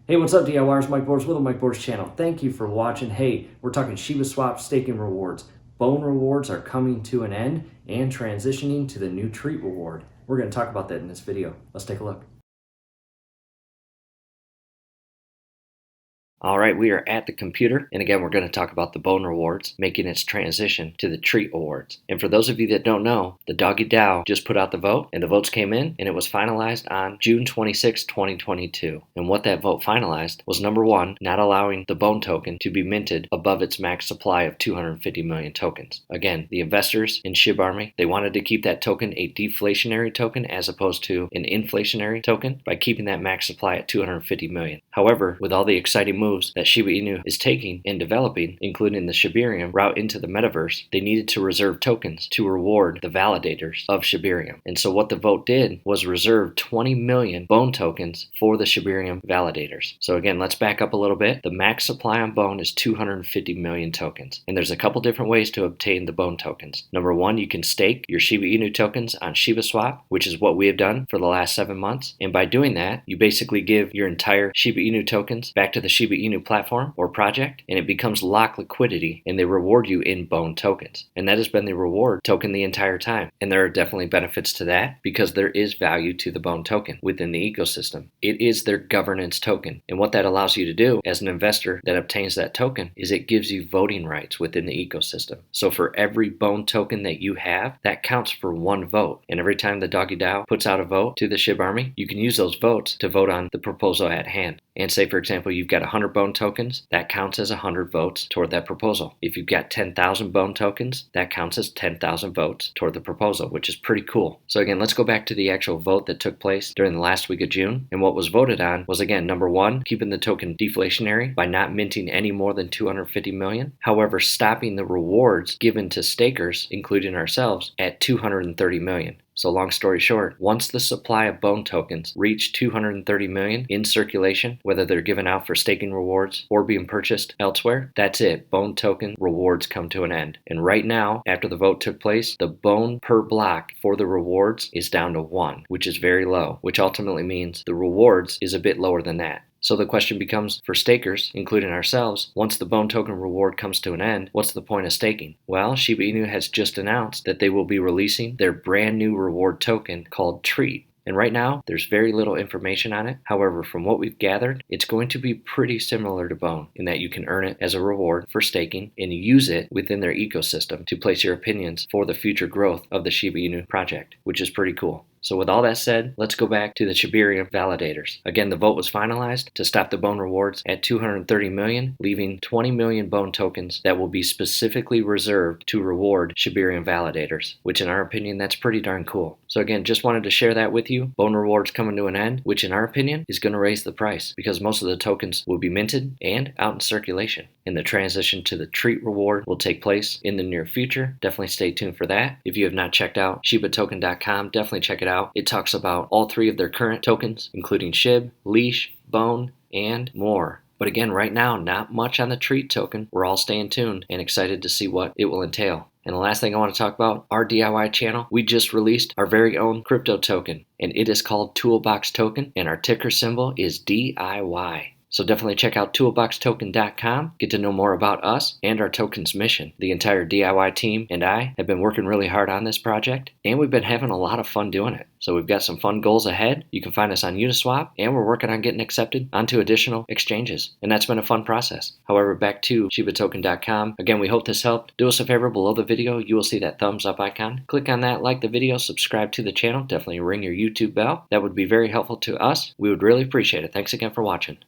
Hey, what's up, DIYers? Mike Bors with the Mike Bors channel. Thank you for watching. Hey, we're talking ShibaSwap staking rewards. Bone rewards are coming to an end and transitioning to the new treat reward. We're going to talk about that in this video. Let's take a look. All right, we are at the computer, and again, we're going to talk about the Bone rewards making its transition to the treat rewards. And for those of you that don't know, the Doggy DAO just put out the vote, and the votes came in, and it was finalized on June 26, 2022. And what that vote finalized was, number one, not allowing the Bone token to be minted above its max supply of 250 million tokens. Again, the investors in SHIB Army, they wanted to keep that token a deflationary token as opposed to an inflationary token by keeping that max supply at 250 million. However, with all the exciting moves that Shiba Inu is taking and developing, including the Shibarium route into the metaverse, they needed to reserve tokens to reward the validators of Shibarium. And so what the vote did was reserve 20 million Bone tokens for the Shibarium validators. So again, let's back up a little bit. The max supply on Bone is 250 million tokens. And there's a couple different ways to obtain the Bone tokens. Number one, you can stake your Shiba Inu tokens on ShibaSwap, which is what we have done for the last 7 months. And by doing that, you basically give your entire Shiba Inu tokens back to the Shiba Inu platform or project, and it becomes locked liquidity, and they reward you in Bone tokens. And that has been the reward token the entire time. And there are definitely benefits to that because there is value to the Bone token within the ecosystem. It is their governance token. And what that allows you to do as an investor that obtains that token is it gives you voting rights within the ecosystem. So for every Bone token that you have, that counts for one vote. And every time the Doggy DAO puts out a vote to the SHIB Army, you can use those votes to vote on the proposal at hand. And say, for example, you've got 100 Bone tokens, that counts as 100 votes toward that proposal. If you've got 10,000 Bone tokens, that counts as 10,000 votes toward the proposal, which is pretty cool. So again, let's go back to the actual vote that took place during the last week of June. And what was voted on was, again, number one, keeping the token deflationary by not minting any more than 250 million. However, stopping the rewards given to stakers, including ourselves, at 230 million. So long story short, once the supply of Bone tokens reach 230 million in circulation, whether they're given out for staking rewards or being purchased elsewhere, that's it. Bone token rewards come to an end. And right now, after the vote took place, the Bone per block for the rewards is down to 1, which is very low, which ultimately means the rewards is a bit lower than that. So the question becomes, for stakers, including ourselves, once the Bone token reward comes to an end, what's the point of staking? Well, Shiba Inu has just announced that they will be releasing their brand new reward token called Treat. And right now, there's very little information on it. However, from what we've gathered, it's going to be pretty similar to Bone in that you can earn it as a reward for staking and use it within their ecosystem to place your opinions for the future growth of the Shiba Inu project, which is pretty cool. So with all that said, let's go back to the Shibarium validators. Again, the vote was finalized to stop the Bone rewards at 230 million, leaving 20 million Bone tokens that will be specifically reserved to reward Shibarium validators, which in our opinion, that's pretty darn cool. So again, just wanted to share that with you. Bone rewards coming to an end, which in our opinion is going to raise the price because most of the tokens will be minted and out in circulation. And the transition to the treat reward will take place in the near future. Definitely stay tuned for that. If you have not checked out ShibaToken.com, definitely check it out. It talks about all 3 of their current tokens, including SHIB, Leash, Bone, and more. But again, right now, not much on the treat token. We're all staying tuned and excited to see what it will entail. And the last thing I want to talk about, our DIY channel, we just released our very own crypto token, and it is called Toolbox Token, and our ticker symbol is DIY. So definitely check out toolboxtoken.com, get to know more about us and our token's mission. The entire DIY team and I have been working really hard on this project, and we've been having a lot of fun doing it. So we've got some fun goals ahead. You can find us on Uniswap, and we're working on getting accepted onto additional exchanges, and that's been a fun process. However, back to ShibaToken.com. Again, we hope this helped. Do us a favor, below the video, you will see that thumbs up icon. Click on that, like the video, subscribe to the channel. Definitely ring your YouTube bell. That would be very helpful to us. We would really appreciate it. Thanks again for watching.